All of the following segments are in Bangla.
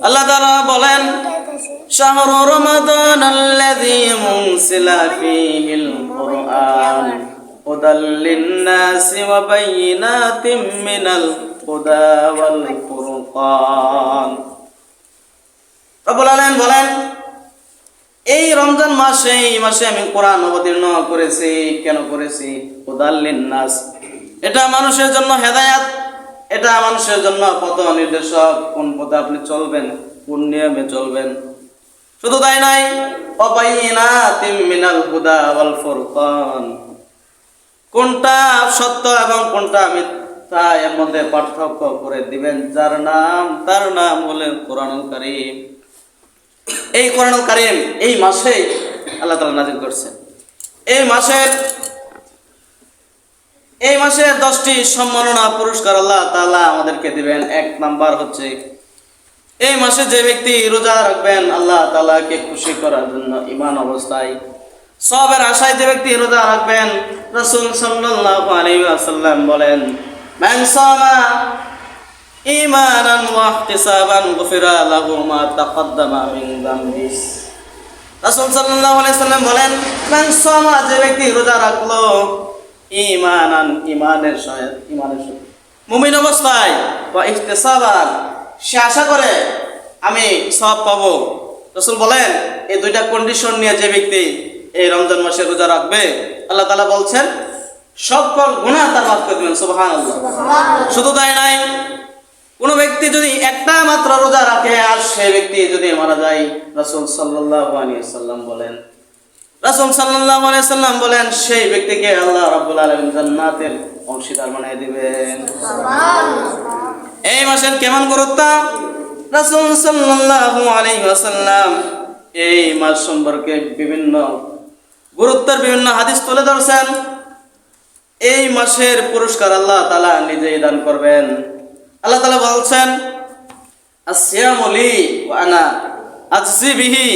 আল্লাহ তাআলা বলেন শাহরু রমাদানাল্লাযী উনজিলা ফীহিল কুরআন হুদাল লিন-নাসি ওয়া বায়িনাতিম মিনাল হুদা ওয়াল ফুরকান। রব্বুল আলামিন বলেন এই রমজান মাসে এই মাসে আমি কোরআন অবতীর্ণ করেছি। কেন করেছি? হুদাল লিন-নাস, এটা মানুষের জন্য হেদায়েত, এটা মানুষের জন্য পথ নির্দেশক, কোন পথে আপনি চলবেন, কোন নিয়মে চলবেন। শুধু তাই নাই, ওয়া বায়িনাতিম মিনাল হুদা ওয়াল ফুরকান, কোনটা সত্য এবং কোনটা মিথ্যা এর মধ্যে পার্থক্য করে দিবেন তার নাম হলেন কোরআনুল কারীম। এই কোরআনুল কারীম এই মাসে আল্লাহ তাআলা নাযিল করেছেন। এই মাসে 10টি সম্মাননা পুরস্কার আল্লাহ তাআলা আমাদেরকে দিবেন। 1 নাম্বার হচ্ছে এই মাসে যে ব্যক্তি রোজা রাখবেন আল্লাহ তাআলাকে খুশি করার জন্য ঈমান অবস্থায়, সওয়াবের আশায় যে ব্যক্তি রোজা রাখবেন, রাসূল সাল্লাল্লাহু আলাইহি ওয়াসাল্লাম বলেন মান সামা ঈমানান ওয়া ইহতিসাবান গুফিরা লাহু মা তাকদ্দামা মিন যামবি। রাসূল সাল্লাল্লাহু আলাইহি ওয়াসাল্লাম বলেন মান সামা, যে ব্যক্তি রোজা রাখলো ঈমানান, ঈমানের সাথে মুমিন অবস্থায়, ওয়া ইহতিসাবান, সে আশা করে আমি সওয়াব পাবো। রাসূল বলেন এই দুইটা কন্ডিশন নিয়ে যে ব্যক্তি এই রমজান মাসে রোজা রাখবে আল্লাহ তাআলা বলছেন সকল গুনাহ তার মাফ করে দিবেন। সুবহানাল্লাহ। শুধু তাই নাই, কোন ব্যক্তি যদি একটা মাত্র রোজা রাখে আর সেই ব্যক্তি যদি মারা যায়, রাসূল সাল্লাল্লাহু আলাইহি ওয়াসাল্লাম বলেন সেই ব্যক্তিকে আল্লাহ রাব্বুল আলামিন জান্নাতের অংশীদার বানিয়ে দিবেন। সুবহানাল্লাহ। এই মাসের কেমন গুরুত্ব, রাসূল সাল্লাল্লাহু আলাইহি ওয়াসাল্লাম এই মাস সম্পর্কে বিভিন্ন গুরুত্বের বিভিন্ন হাদিস তুলে ধরছেন। এই মাসের পুরস্কার আল্লাহ তাআলা নিজেই দান করবেন। আল্লাহ তাআলা বলছেন আসিয়ামু লি ওয়া আনা আজজি বিহি,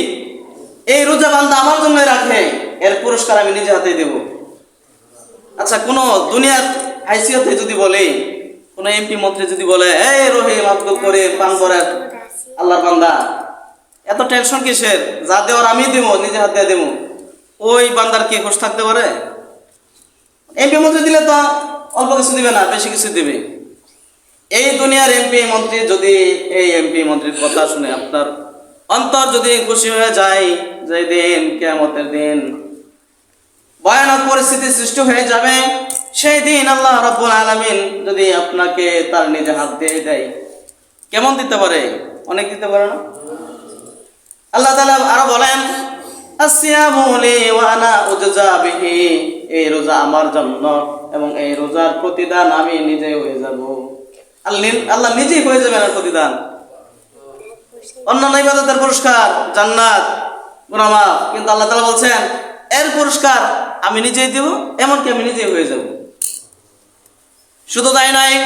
এই রোজা বান্দা আমার জন্য রাখে, এর পুরস্কার আমি নিজে হাতে দেব। আচ্ছা, কোন দুনিয়ার হাইসিয়তে যদি বলে, কোন এমপি মন্ত্রী যদি বলে এই রহিম আব্দুল করিম পান করেন আল্লাহর বান্দা, এত টেনশন কিসের, যা দেওয়ার আমি দেব, নিজে হাতে দেব, ওই বান্দার কি খুশ থাকতে পারে? এমপি মন্ত্রী দিলে তো অল্প কিছু দিবে না, বেশি কিছু দিবে। এই দুনিয়ার এমপি মন্ত্রী যদি এই এমপি মন্ত্রীর কথা শুনে আপনার অন্তর যদি খুশি হয়ে যায়, যে দিন কিয়ামতের দিন ভয়ানক পরিস্থিতি সৃষ্টি হয়ে যাবে, সেই দিন আল্লাহ রাব্বুল আলামিন যদি আপনাকে তার নিজে হাত দিয়ে দেয়, কেমন দিতে পারে? অনেক দিতে পারে না? আল্লাহ তাআলা আরো বলেন আসিয়ামু লি ওয়া আনা উজজা বিহি, এই রোজা আমার জন্য এবং এই রোজার প্রতিদান আমি নিজেই হয়ে যাব। আল্লাহ নিজেই হয়ে যাবেন এর প্রতিদান। অন্যান্য ইবাদতের পুরস্কার জান্নাত, গুনাহ মাফ, কিন্তু আল্লাহ তাআলা বলছেন এর পুরস্কার আমি নিজেই দেব, এমনকি আমি নিজেই হয়ে যাব। শুধু তাই নয়,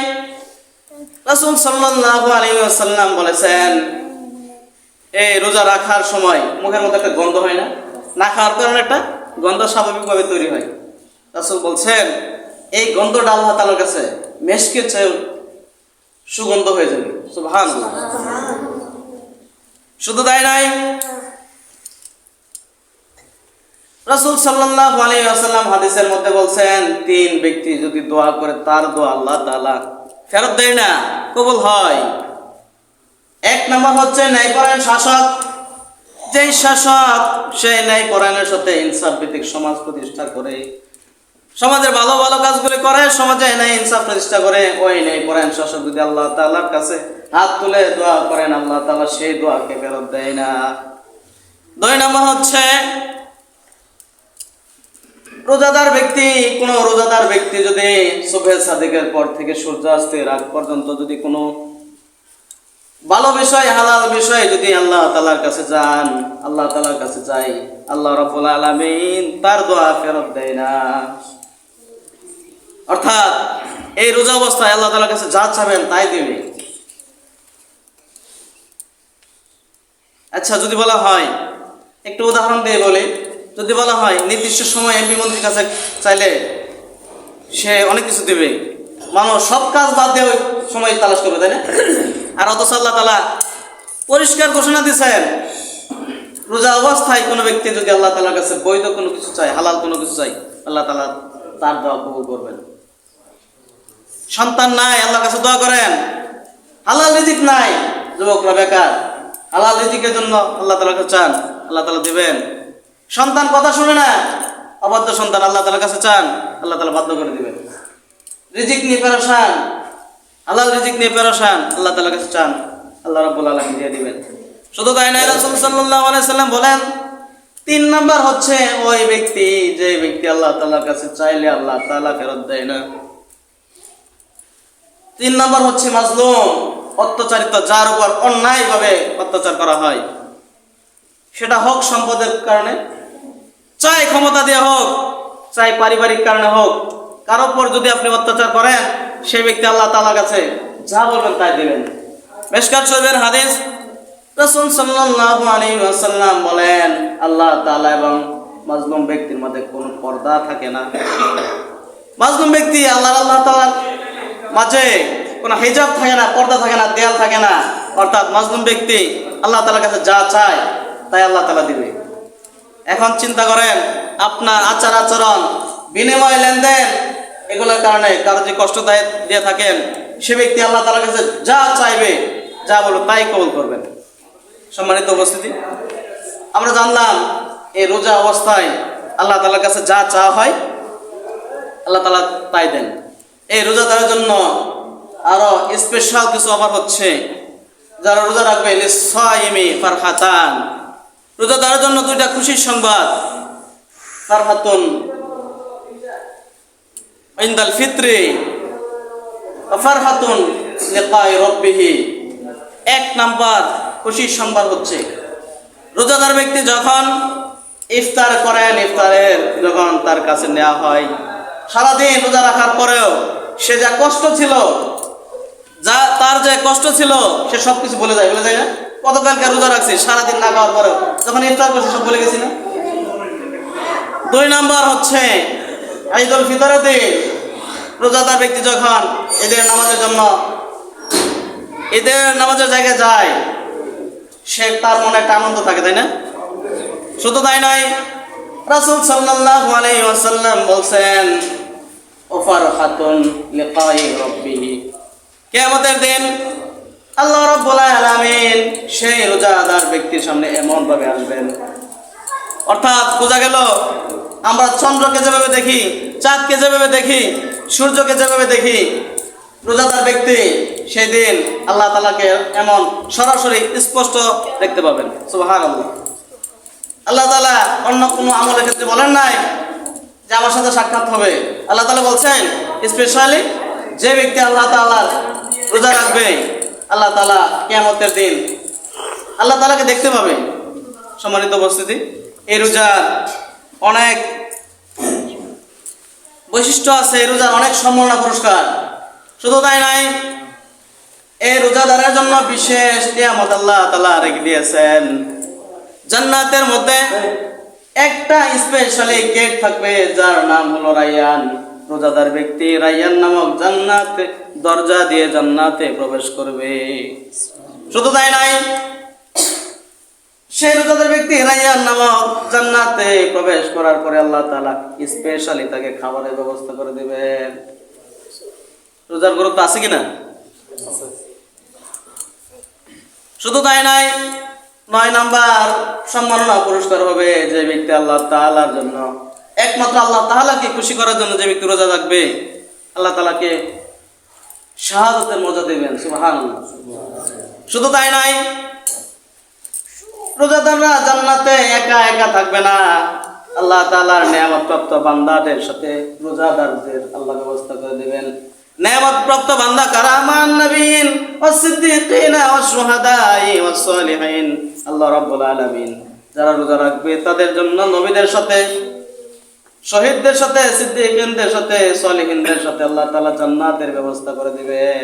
রাসূল সাল্লাল্লাহু আলাইহি ওয়াসাল্লাম বলেছেন এই রোজা রাখার সময় মুখের মধ্যে একটা গন্ধ হয় না? না খাওয়ার কারণে একটা গন্ধ স্বাভাবিকভাবে তৈরি হয়। রাসূল বলছেন এই গন্ধটা আল্লাহ তাআলার কাছে মেশকের চেয়ে সুগন্ধ হয়ে যাবে। সুবহানাল্লাহ। শুধু তাই নাই, রাসূল সাল্লাল্লাহু আলাইহি ওয়াসাল্লাম হাদিসের মধ্যে বলছেন 3 ব্যক্তি যদি দোয়া করে তার দোয়া আল্লাহ তাআলা ফেরত দেয় না, কবুল হয়। 1 নাম্বার হচ্ছে ন্যায়পরায়ণ শাসক। যেই শাসক সেই ন্যায়পরায়ণের সাথে ইনসাফ ভিত্তিক সমাজ প্রতিষ্ঠা করে, সমাজের ভালো ভালো কাজগুলি করে, সমাজে ন্যায় ইনসাফ প্রতিষ্ঠা করে, ওই ন্যায়পরায়ণ শাসক যদি আল্লাহ তাআলার কাছে হাত তুলে দোয়া করেন, আল্লাহ তাআলা সেই দোয়াকে ফেরত দেয় না। 2 নাম্বার হচ্ছে রোজাদার ব্যক্তি। কোন রোজাদার ব্যক্তি যদি সুবহে সাদিকের পর থেকে সূর্যাস্তের আগ পর্যন্ত যদি কোনো ভালো বিষয়, হালাল বিষয় যদি আল্লাহ তাআলার কাছে যান, আল্লাহ তাআলার কাছে যাই, আল্লাহ রাব্বুল আলামিন তার দোয়া ফেরত দেয় না। অর্থাৎ এই রোজা অবস্থায় আল্লাহ তাআলার কাছে যা চাবেন তাই দিবে। আচ্ছা, যদি বলা হয়, একটু উদাহরণ দিয়ে বলি, যদি বলা হয় নির্দিষ্ট সময় এমপি মন্ত্রীর কাছে চাইলে সে অনেক কিছু দেবে, মানুষ সব কাজ বাদ দিয়ে ওই সময় তালাশ করবে, তাই না? আর অথচ আল্লাহ তাআলা পরিষ্কার ঘোষণা দিয়েছেন, রোজা অবস্থায় কোনো ব্যক্তি যদি আল্লাহ তাআলার কাছে বৈধ কোনো কিছু চায়, হালাল কোনো কিছু চায়, আল্লাহ তাআলা তার দোয়া কবুল করবেন। সন্তান নাই, আল্লাহর কাছে দোয়া করেন। হালাল রিজিক নাই, যুবকরা বেকার, হালাল রিজিকের জন্য আল্লাহ তাআলার কাছে চান, আল্লাহ তাআলা দিবেন। সন্তান কথা শুনে না, অবাধ্য সন্তান, আল্লাহ তাআলার কাছে চান, আল্লাহ তাআলা বাধ্য করে দিবেন। রিজিক নিয়ে পেরেশান, হালাল রিজিক নিয়ে পেরেশান, আল্লাহ তাআলার কাছে চান, আল্লাহ রাব্বুল আলামিন দিয়ে দিবেন। শুধু তাই নয়, রাসূল সাল্লাল্লাহু আলাইহি সাল্লাম বলেন, 3 নাম্বার হচ্ছে ওই ব্যক্তি, যে ব্যক্তি আল্লাহ তাআলার কাছে চাইলে আল্লাহ তাআলা ফেরত দেয় না। 3 নাম্বার হচ্ছে মাজলুম, অত্যাচারিত, যার উপর অন্যায়ভাবে অত্যাচার করা হয়, সেটা হোক সম্পদের কারণে, চাই ক্ষমতা দিয়ে হোক, চাই পারিবারিক কারণে হোক, কারো উপর যদি আপনি অত্যাচার করেন, সেই ব্যক্তি আল্লাহ তাআলার কাছে যা বলবেন তাই দিবেন। মিশকাত শরীফের হাদিস, রাসূল সাল্লাল্লাহু আলাইহি ওয়াসাল্লাম বলেন, আল্লাহ তাআলা এবং মাজলুম ব্যক্তির মধ্যে কোনো পর্দা থাকে না। মাজলুম ব্যক্তি আল্লাহ তাআলার মাঝে কোনো হিজাব থাকে না, পর্দা থাকে না, দেয়াল থাকে না। অর্থাৎ মাজলুম ব্যক্তি আল্লাহ তাআলার কাছে যা চায় তাই আল্লাহ তাআলা দিবে। এখন চিন্তা করেন, আপনার আচার আচরণ, বিনিময় লেনদেন, এগুলোর কারণে কারো যে কষ্ট দিয়ে থাকেন, সে ব্যক্তি আল্লাহ তাআলার কাছে যা চাইবে, যা বলবে তাই কবুল করবেন। সম্মানিত উপস্থিতি, আমরা জানলাম এই রোজা অবস্থায় আল্লাহ তাআলার কাছে যা চাওয়া হয় আল্লাহ তাআলা তাই দেন। এই রোজাদারের জন্য আরো স্পেশাল কিছু অফার হচ্ছে। যারা রোজা রাখবে, লিস-সাইমি ফারহাতান, রোজাদারের জন্য 2টা খুশির সংবাদ। ফারহাতুন ইনদাল ফিত্রি ওয়া ফারহাতুন লিকাই রাব্বিহি। 1 নাম্বার খুশির সংবাদ হচ্ছে, রোজাদার ব্যক্তি যখন ইফতার করেন, ইফতারের যখন তার কাছে নেওয়া হয়, সারাদিন রোজা রাখার পরেও সে যা কষ্ট ছিল, তার যে কষ্ট ছিল, সে সবকিছু বলে যায় না? কতকালকে রোজা রাখছি, সারাদিন না খাওয়ার পরেও যখন ইফতার করছে সব বলে গেছি না? 2 নাম্বার হচ্ছে ঈদুল ফিতরের দিন রোজাদার ব্যক্তি যখন ঈদের নামাজের জন্য ঈদের নামাজের জায়গায় যায়, সে তার মনে একটা আনন্দ থাকে, তাই না? শুধু তাই নয়, রাসূল সাল্লাল্লাহু আলাইহি ওয়াসাল্লাম বলছেন, ওয়াফারহাতুন লিকাই রাব্বিহি, কিয়ামতের দিন আল্লাহ রাব্বুল আলামিন সেই রোজাদার ব্যক্তির সামনে এমন ভাবে আসবেন। অর্থাৎ বোঝা গেল, আমরা চন্দ্রকে যেভাবে দেখি, চাঁদকে যেভাবে দেখি, সূর্যকে যেভাবে দেখি, রোজাদার ব্যক্তি সেই দিন আল্লাহ তাআলাকে এমন সরাসরি স্পষ্ট দেখতে পাবেন। সুবহানাল্লাহ। আল্লাহ তাআলা অন্য কোনো আমলের ক্ষেত্রে বলেন নাই যে আমার সাথে সাক্ষাৎ হবে। আল্লাহ তাআলা বলছেন স্পেশালি যে ব্যক্তি আল্লাহ তাআলার রোজা রাখবে, আল্লাহ তাআলা কিয়ামতের দিন আল্লাহ তাআলাকে দেখতে পাবে। সম্মানিত উপস্থিতি, এই রোজার অনেক বৈশিষ্ট্য আছে, এই রোজার অনেক সম্মাননা পুরস্কার। শুধু তাই নাই, এই রোজাদারের জন্য বিশেষ নিয়ামত আল্লাহ তাআলা রেখে দিয়েছেন। জান্নাতের মধ্যে একটা স্পেশালি গেট থাকবে, যার নাম হলো রায়্যান। রোজাদার ব্যক্তি রায়্যান নামক জান্নাতে দরজা দিয়ে জান্নাতে প্রবেশ করবে। শুধু তাই নাই, সেই রোজাদার ব্যক্তি রায়্যান নামক জান্নাতে প্রবেশ করার পরে আল্লাহ তাআলা স্পেশালি তাকে খাবারের ব্যবস্থা করে দিবেন। রোজার গুরুত্ব আছে কিনা? শুধু তাই নাই, 9 নাম্বার সম্মাননা পুরস্কার হবে যে ব্যক্তি আল্লাহ তাআলার জন্য, একমাত্র আল্লাহ তাআলাকে খুশি করার জন্য যে ব্যক্তি রোজা রাখবে, আল্লাহ তাআলাকে শাহাদাতের মর্যাদা দেবেন। সুবহানাল্লাহ। শুধু তাই নাই, রোজাদাররা জান্নাতে একা একা থাকবে না, আল্লাহ তাআলার নিয়ামত প্রাপ্ত বান্দাদের সাথে রোজাদারদের আল্লাহ ব্যবস্থা করে দিবেন। নিয়ামত প্রাপ্ত বান্দা কারা? মান নবীন ওয়াস সিদ্দিকিন ওয়াস শুহাদাই ওয়াস সালিহিন। আল্লাহ রাব্বুল আলামিন যারা রোজা রাখবে তাদের জন্য নবীদের সাথে, শহীদদের সাথে, সিদ্দিকিনদের সাথে, সালিহিনদের সাথে আল্লাহ তাআলা জান্নাতের ব্যবস্থা করে দিবেন।